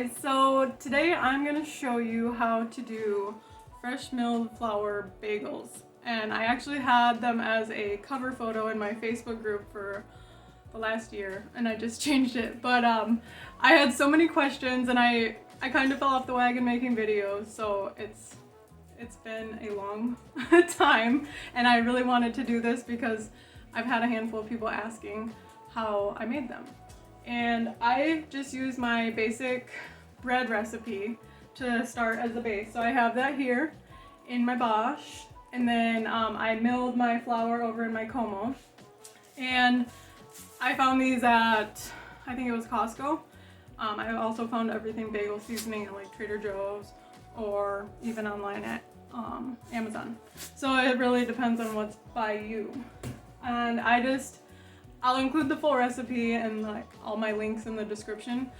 guys, so today I'm going to show you how to do fresh milled flour bagels, and I actually had them as a cover photo in my Facebook group for the last year and I just changed it, but I had so many questions and I kind of fell off the wagon making videos, so it's been a long time and I really wanted to do this because I've had a handful of people asking how I made them. And I just use my basic bread recipe to start as the base. So I have that here in my Bosch, and then I milled my flour over in my Como. And I found these at, I think it was Costco. I also found everything bagel seasoning at like Trader Joe's or even online at Amazon. So it really depends on what's by you. And I'll include the full recipe and like all my links in the description.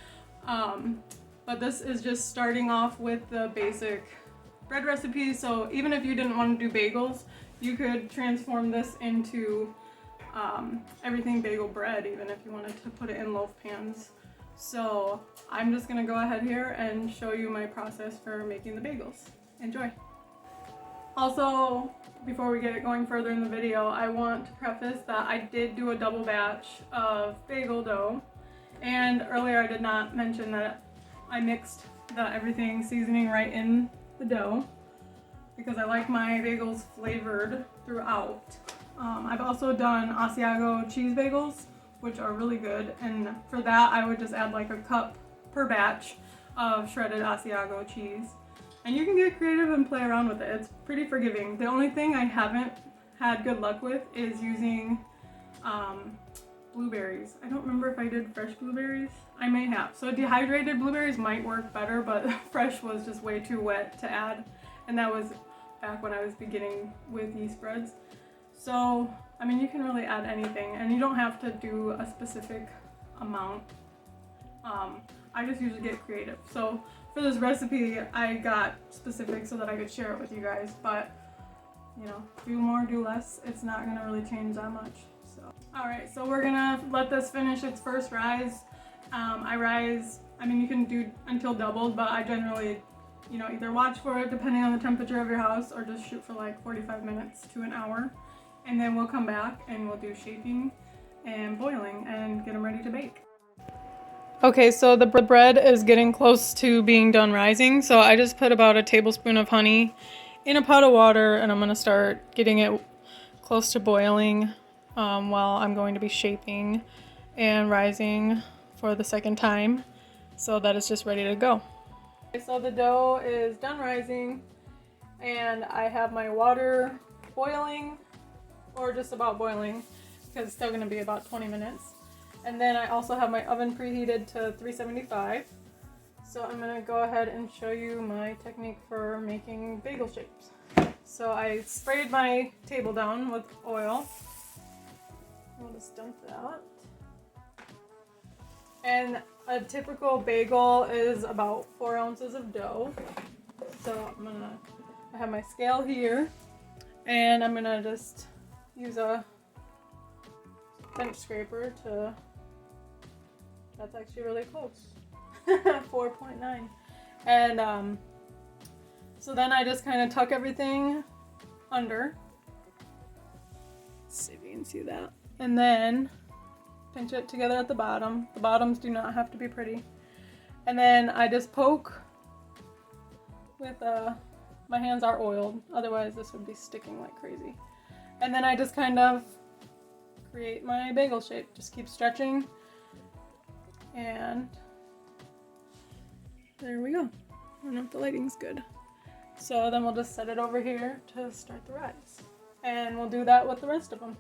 But this is just starting off with the basic bread recipe. So even if you didn't want to do bagels, you could transform this into everything bagel bread, even if you wanted to put it in loaf pans. So I'm just gonna go ahead here and show you my process for making the bagels. Enjoy. Also, before we get it going further in the video, I want to preface that I did do a double batch of bagel dough, and earlier I did not mention that I mixed the everything seasoning right in the dough because I like my bagels flavored throughout. I've also done asiago cheese bagels, which are really good, and for that I would just add like a cup per batch of shredded asiago cheese. And you can get creative and play around with it. It's pretty forgiving. The only thing I haven't had good luck with is using blueberries. I don't remember if I did fresh blueberries. I may have. So dehydrated blueberries might work better, but fresh was just way too wet to add. And that was back when I was beginning with yeast breads. So, I mean, you can really add anything, and you don't have to do a specific amount. I just usually get creative. So for this recipe, I got specific so that I could share it with you guys, but you know, do more, do less. It's not gonna really change that much. So, all right, so we're gonna let this finish its first rise. I mean, you can do until doubled, but I generally, you know, either watch for it depending on the temperature of your house or just shoot for like 45 minutes to an hour. And then we'll come back and we'll do shaping and boiling and get them ready to bake. Okay, so the bread is getting close to being done rising, so I just put about a tablespoon of honey in a pot of water, and I'm going to start getting it close to boiling while I'm going to be shaping and rising for the second time, so that it's just ready to go. Okay, so the dough is done rising, and I have my water boiling, or just about boiling, because it's still going to be about 20 minutes. And then I also have my oven preheated to 375. So I'm going to go ahead and show you my technique for making bagel shapes. So I sprayed my table down with oil. I'll just dump that. And a typical bagel is about 4 ounces of dough. So I have my scale here, and I'm going to just use a bench scraper to, that's actually really close, 4.9. And so then I just kind of tuck everything under. Let's see if you can see that. And then pinch it together at the bottom. The bottoms do not have to be pretty. And then I just poke with, my hands are oiled, otherwise this would be sticking like crazy. And then I just kind of create my bagel shape. Just keep stretching, and there we go. I don't know if the lighting's good. So then we'll just set it over here to start the rise, and we'll do that with the rest of them.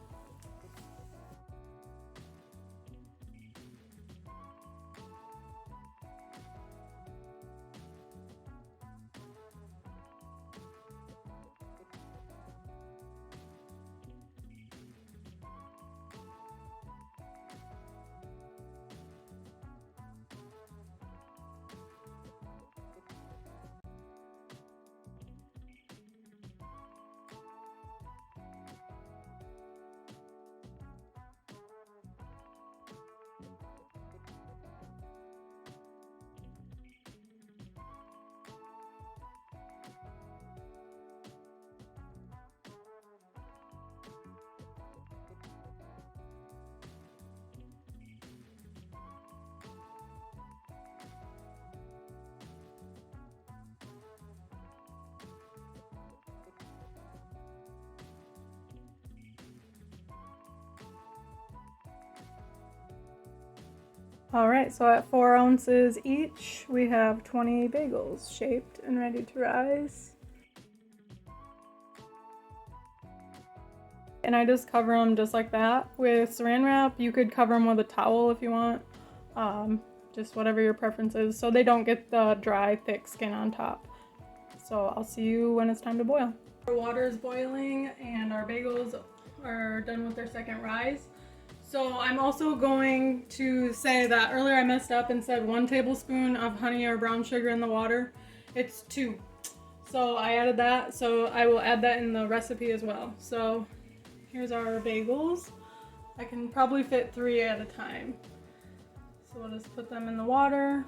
All right, so at 4 ounces each, we have 20 bagels shaped and ready to rise. And I just cover them just like that with saran wrap. You could cover them with a towel if you want, just whatever your preference is, so they don't get the dry, thick skin on top. So I'll see you when it's time to boil. Our water is boiling and our bagels are done with their second rise. So I'm also going to say that earlier I messed up and said 1 tablespoon of honey or brown sugar in the water. It's 2. So I added that, so I will add that in the recipe as well. So here's our bagels. I can probably fit 3 at a time. So we'll just put them in the water.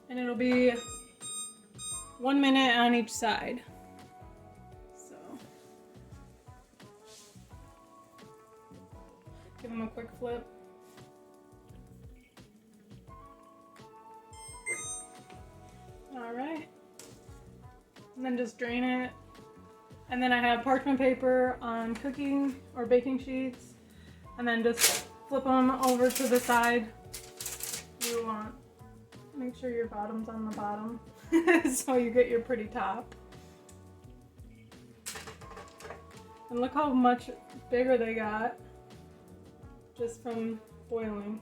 And it'll be 1 minute on each side. So give them a quick flip. All right. And then just drain it. And then I have parchment paper on cooking or baking sheets. And then just flip them over to the side you want. Make sure your bottom's on the bottom so you get your pretty top. And look how much bigger they got just from boiling.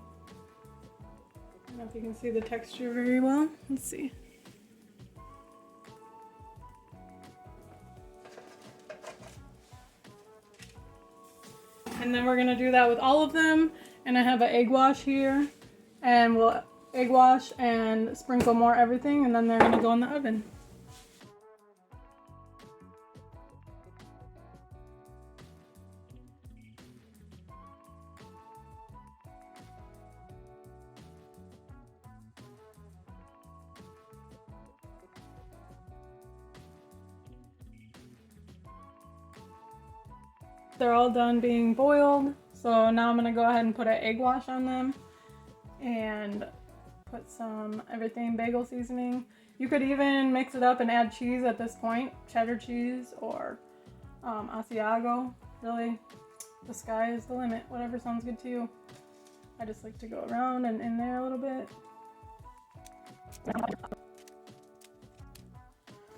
I don't know if you can see the texture very well. Let's see. And then we're gonna do that with all of them. And I have an egg wash here, and we'll egg wash and sprinkle more everything, and then they're gonna go in the oven. They're all done being boiled, so now I'm gonna go ahead and put an egg wash on them and put some everything bagel seasoning. You could even mix it up and add cheese at this point, cheddar cheese or asiago. Really, the sky is the limit, whatever sounds good to you. I just like to go around and in there a little bit.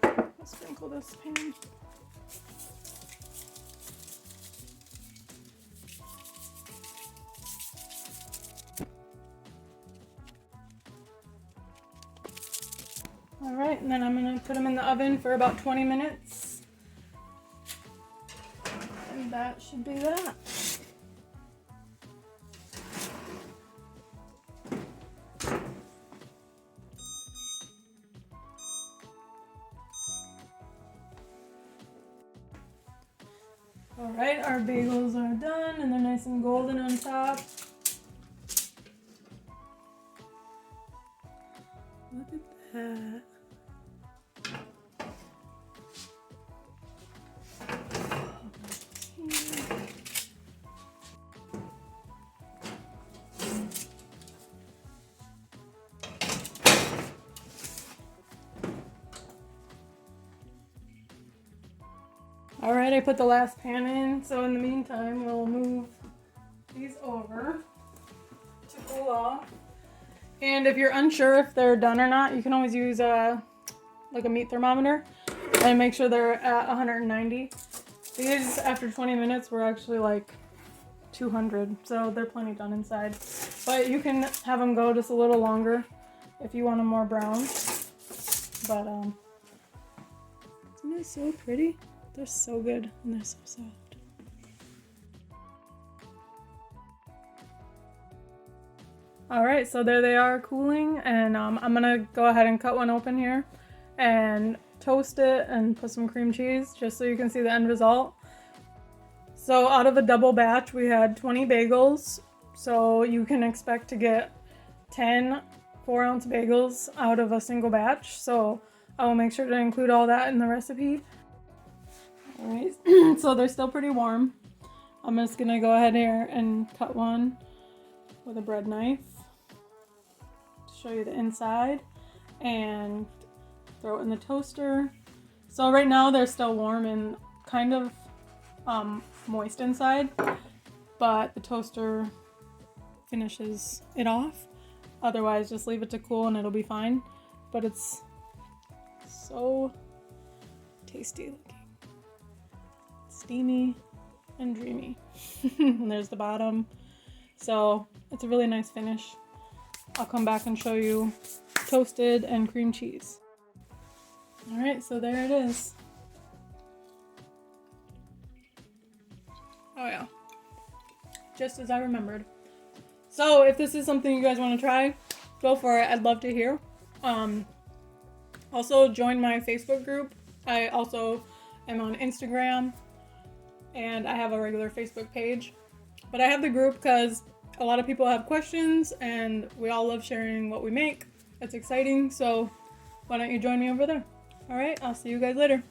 Let's sprinkle this pan. All right, and then I'm gonna put them in the oven for about 20 minutes. And that should be that. All right, our bagels are done and they're nice and golden on top. Look at that. All right, I put the last pan in, so in the meantime, we'll move these over to cool off. And if you're unsure if they're done or not, you can always use like a meat thermometer and make sure they're at 190. These, after 20 minutes, were actually like 200, so they're plenty done inside. But you can have them go just a little longer if you want them more brown. But isn't it so pretty? They're so good and they're so soft. All right, so there they are cooling, and I'm gonna go ahead and cut one open here and toast it and put some cream cheese just so you can see the end result. So out of a double batch, we had 20 bagels. So you can expect to get 10 4-ounce bagels out of a single batch. So I will make sure to include all that in the recipe. All right, so they're still pretty warm. I'm just gonna go ahead here and cut one with a bread knife to show you the inside and throw it in the toaster. So right now they're still warm and kind of moist inside, but the toaster finishes it off. Otherwise, just leave it to cool and it'll be fine. But it's so tasty looking. Steamy and dreamy. And there's the bottom. So it's a really nice finish. I'll come back and show you toasted and cream cheese. All right, so there it is. Oh yeah, just as I remembered. So if this is something you guys want to try, go for it. I'd love to hear. Also join my Facebook group. I also am on Instagram and I have a regular Facebook page. But I have the group because a lot of people have questions and we all love sharing what we make. It's exciting, so why don't you join me over there? All right, I'll see you guys later.